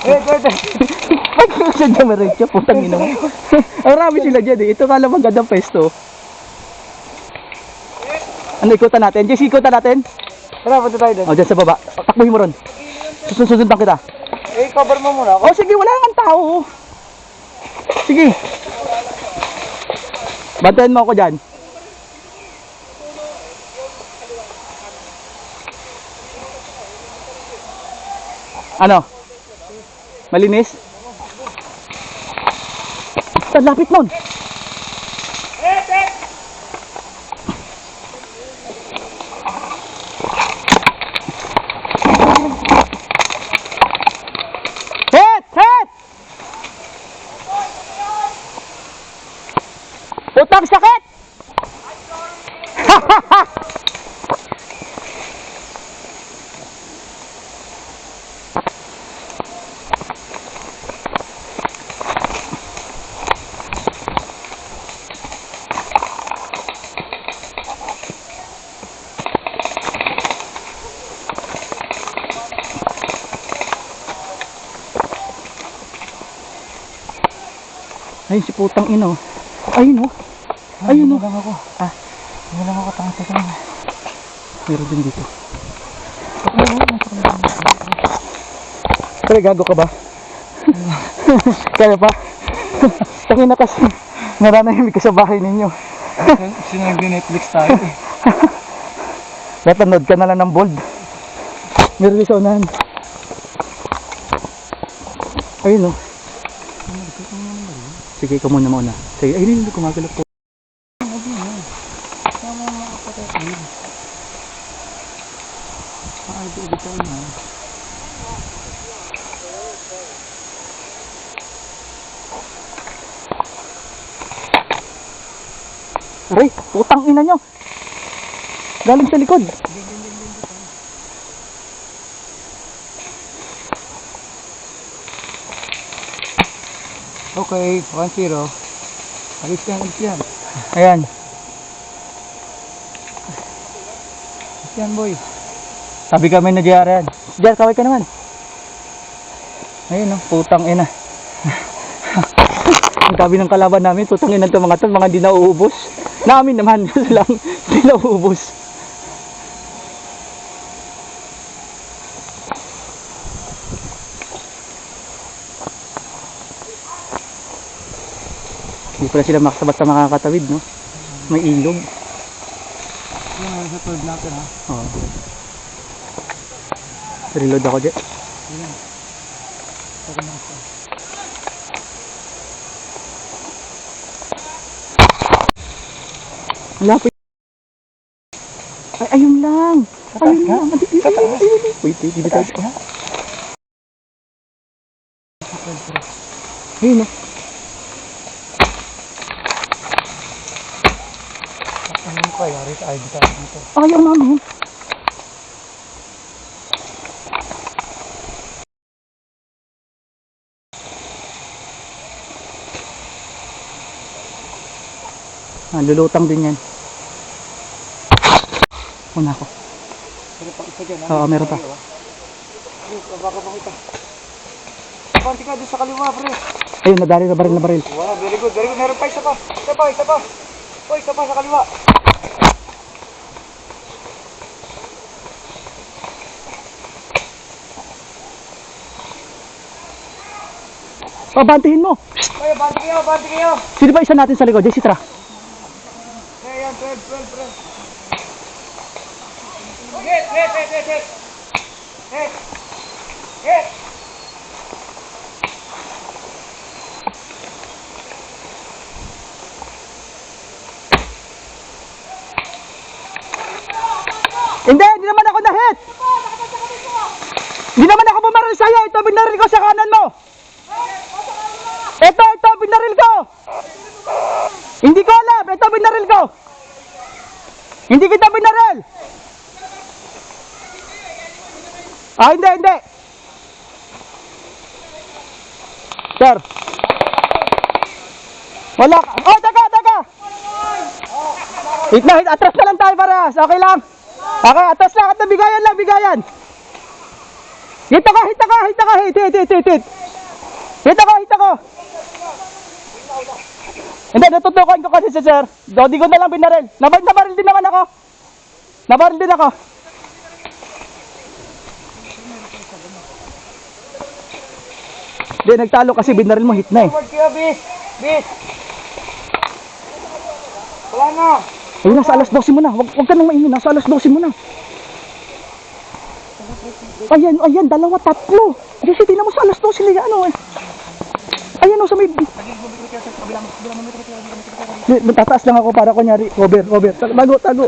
Ay, sa Jamaretso, putang ina mo. Ang rami sila dyan eh. Ito nga lang magandang pwesto. Ano, ikutan natin? Jess, ikutan natin? Tara, punta tayo doon. O, dyan sa baba. Takbuhin mo ron. Susundan kita. Eh, cover mo muna ako. O, sige, wala nang tao. Sige. Bantayan mo ako dyan. Ano? Malinis? Saan lapit nun? Hit! Hit! Utang sakit! Ayun si putang ino. Ayun oh. Ayun oh. Lang ako. Ah, Hindi lang ako tanga sa kanya. meron din dito. Pero gago ka ba? Kaya pa? Tangina kasi. Naranahimik ka sa bahay ninyo. Sinag Netflix tayo eh. Natanood ka na lang ng bold. Meron din sa unahan. Ayun oh. Sige, ikaw muna mauna. Sige, ayun hindi kumagalap po. Aray, putang ina nyo. Galing sa likod. Okay, 1-0. Alis yan. Ayan. Alis yan, boy. Sabi kami na JR yan. JR, kaway ka naman. Ayun oh, putang ina. Ang sabi ng kalaban namin, putang ina ito mga hindi na uubos. Namin naman, lang, hindi na uubos. Hindi pala sila makasabat sa makakatawid, no? May ilog. Yan, sa third natin ha. Oo. Reload ako dyan. Yan. Saka na ito. Lapit. Ay, ayun lang. Ayun lang. Wait, hindi tayo. Ayun, no? Ano pa, yari tayo dito. Ayaw namin. Lulutang din yan. Una ako. Pero pa isa dyan ha. Oo, meron pa. Baka pakita. Panti ka doon sa kaliwa, pre. Ayun, na baril. Wow, very good. Meron pa, isa pa. O, isa pa sa kaliwa. Pabantihin mo. Ay, banti kayo. Sino ba isa natin sa likod? Jesse, tara. Ayan, 12, pre. Hit. Hindi naman ako na-hit. Hindi naman ako bumaril sa'yo. Ito, binaril ko sa kanan mo. Ito, binaril ko. Hindi ko alam. Ito, binaril ko. Hindi kita binaril. Ah, hindi. Sir. Wala ka. Oh, daga. Hit na, atras na lang tayo parehas. Okay lang. Okay, atras lang. At bigayan. Hit ako, hit ako, hit ako, hit, hit, hit, hit, hit. Hit ako, hit ako. Hindi, natutukan ko kasi si sir. Di ko na lang binaril. Nabaril din naman ako. Nabaril din ako. Hindi, nagtalo kasi binaril mo, hit na eh. Forward kayo, bis! Bis! Wala na! Ayun, nasa alas 12 mo na. Huwag ka nang maingin, nasa alas 12 mo na. Ayan, ayan, dalawa, tatlo. Kasi tingnan mo sa alas 12 nila, ano eh. Ayan o, sa may... Tataas lang ako para kunyari, over. Tago.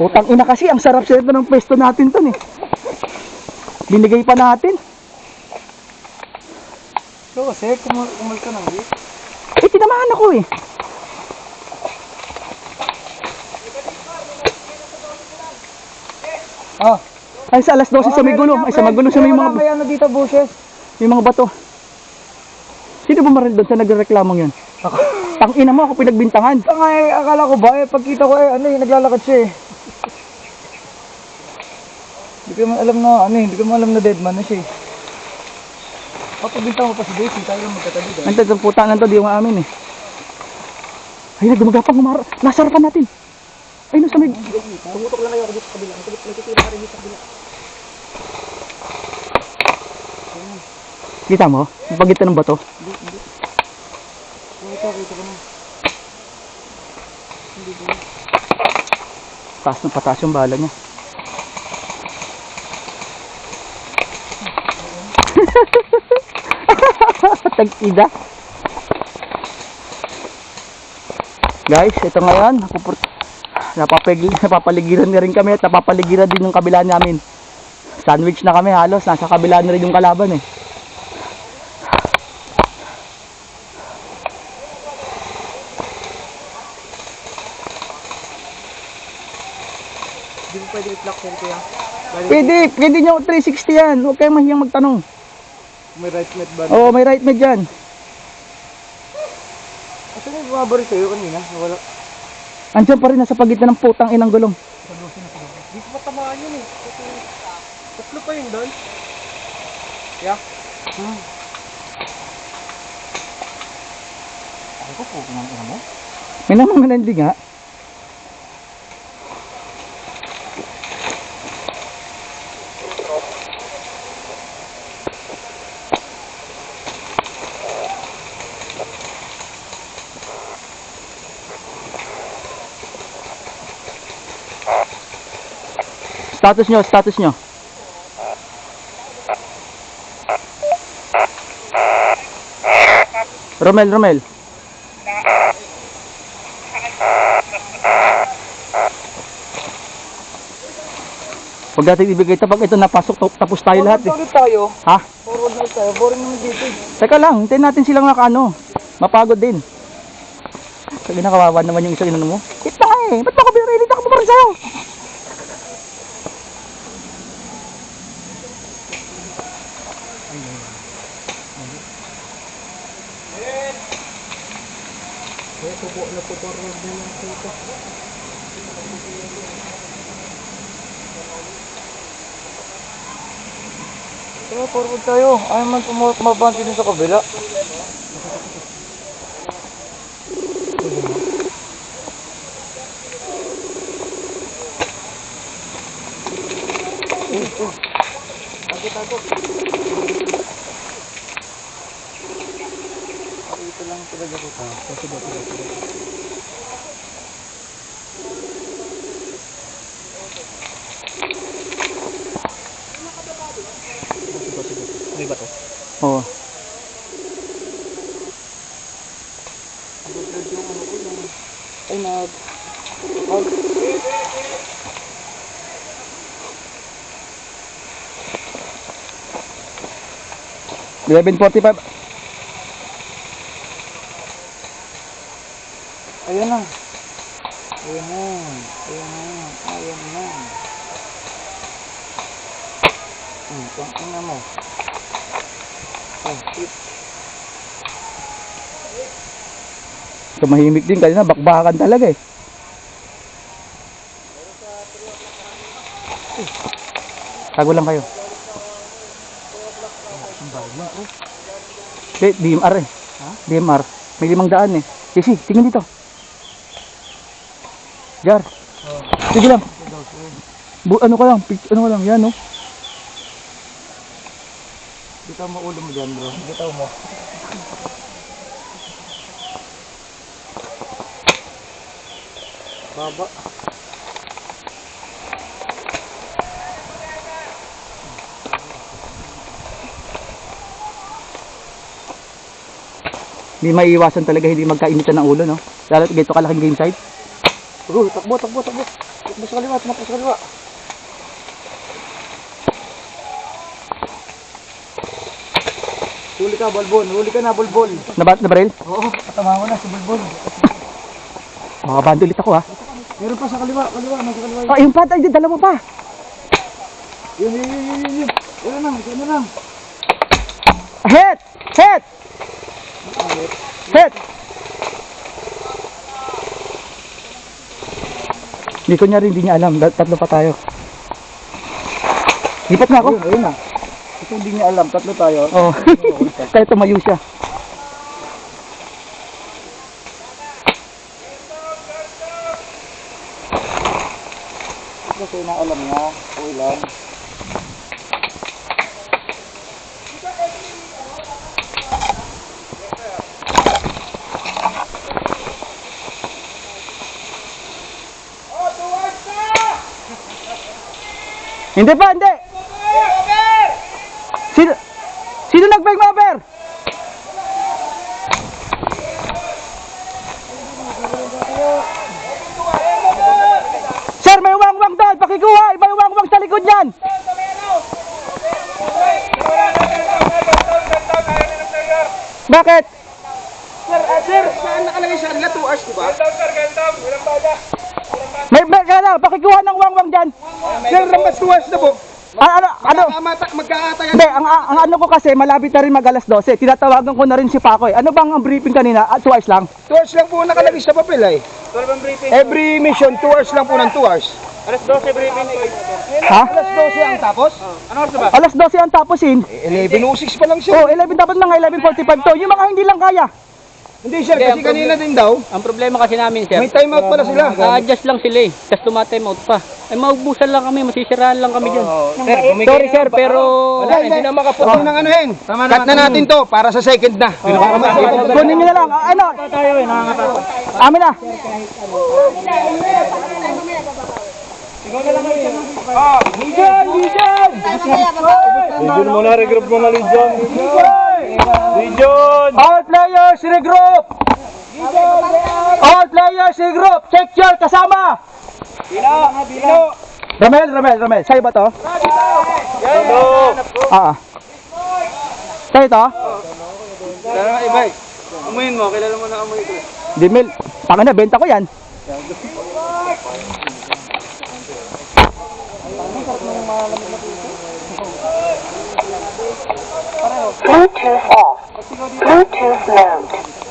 Putang ina kasi, ang sarap siya ito ng pwesto natin to eh. Binigay pa natin. Ito kasi, kumal ka ng bis. Eh, tinamahan ako eh. Ah. Ay, sa alas 12 sa may gulo. Ay, sa magulo sa may mga... Kaya na dito, bushes. May mga bato. Sino bumaril doon sa nagreklamong yun? Ako. Tangina mo, ako pinagbintangan. Tanga eh, akala ko ba eh, pagkita ko eh, ano eh, naglalakad siya eh. Hindi ko man alam na, ano eh, hindi ko man alam na deadman na siya eh. Papagbintang mo pa si Daisy, tayo lang magkatabi dahil. Ang tagang puta lang to, di yung amin eh. Ay, nagumagapang nasarapan natin. Ay, nasa may... Tumutok lang kayo ako dito sa kabila, nakikita ka rin dito sa kabila. Kita mo? Yung pagitan ng bato. Hindi. Kita ko na. Hindi ko. Taas na pataas yung bala niya. Tag-ida. Guys, ito ngayon. Napapaligiran na rin kami at napapaligiran din yung kabila namin. Sandwich na kami halos. Nasa kabila na rin yung kalaban eh. Hindi mo pwede i-block yan kuya. Pwede nyo 360 yan. Huwag kayong mahiyang magtanong. May right net ba? Oo, may right med dyan. Ito yung bumabari sa'yo kanina, wala. Andiyan pa rin nasa pagitan ng putang inang gulong. Hindi ko matamaan yun eh. Kasi tatlo pa yun doon. Yeah? Ako po, pinang mo? May namamanandi nga. Status nyo. Romel. Huwag natin ibigay ito pag ito napasok, tapos tayo lahat eh. Forward tayo. Ha? Forward na tayo. Boring naman dito eh. Teka lang, hintayin natin silang nakano. Mapagod din. Sabi na kawawa naman yung isa inano mo. Ito nga eh, ba't ba ka binarili? Ito ka bumaril sa'yo. Forward na lang dito. Kaya forward tayo. Ayaw man pumabanti din sa kabila. Tago. Ito lang talaga ko. Sige. May bato? Oo. Ay, nag... 11:45. Ayan na. Tangina mo. Tumahimik din kanina, bakbakan talaga eh. Tago lang kayo. DMR eh. DMR. May 500 eh. Jesse, tingin dito. Jar. Sige lang. Ano ka lang? Ano ka lang? Yan, no? Bitaw mo ulo mo dyan, bro. Bitaw mo. Baba. Hindi maiiwasan talaga hindi magkainitan ng ulo, no? Lalo ganito kalaking game site. Bro, takbo. Takbo sa kaliwa, tumakbo sa kaliwa. Huli ka, Balbon. Huli ka na, Balbon. Na baril? Oo, katama ko na si Balbon. Makabando ulit ako, ha? Meron pa sa kaliwa, nasa kaliwa. Oh, yung pat, ay, dalawa pa. Yun. Yan lang. Hit! Hit! Hit! Hindi ko niya rin, hindi niya alam. Tatlo pa tayo. Lipat nga ako. Ayun na. Ito hindi niya alam, tatlo tayo. Oo. Kaya tumayo siya. Kasi na alam niya, ulan. Hindi pa, hindi! Sino nag-bang over? Sir, may wangwang doon! Pakikuha! May wangwang sa likod niyan! Bakit? Sir, saan nakalagay siya? 2 hours, diba? May kaya pakikuha ng wangwang dyan! Sir, lampas 2 hours na po. Ano? Magkakatayan. Hindi, ang ano ko kasi, malapit na rin mag alas 12. Tinatawagan ko na rin si Paco eh. Ano bang ang briefing kanina? 2 hours lang? 2 hours lang po nakalagay sa papel eh. Every mission, 2 hours lang po ng 2 hours. Alas 12 briefing. Ha? Alas 12 ang tapos? Ano oras na ba? Alas 12 ang tapusin. 11:06 pa lang siya. Oh, 11 dapat mga 11:45 to. Yung mga hindi lang kaya. Hindi sir, kasi kanina din daw, Ang problema kasi namin, sir, may time out pala sila. na-adjust lang sila eh. Tapos tumatime out pa. Ay, maubusan lang kami, masisiraan lang kami dyan. Sir, Sorry, sir, pero... Wala, hindi na makaputo ng ano hen. Cut na natin to para sa second na. Kunin nyo na lang. Ano? Amin na. Legion muna, regroup muna Legion. Legion! All players regroup. All players regroup. Check your kasama. Pino! Ramel. Sa'yo ba to? Hello! Sa'yo to? Tara nga, ibay. Amuyin mo, kilala mo na amoy ito. Dimil. Taka na, benta ko yan. Bluetooth off. Bluetooth mode.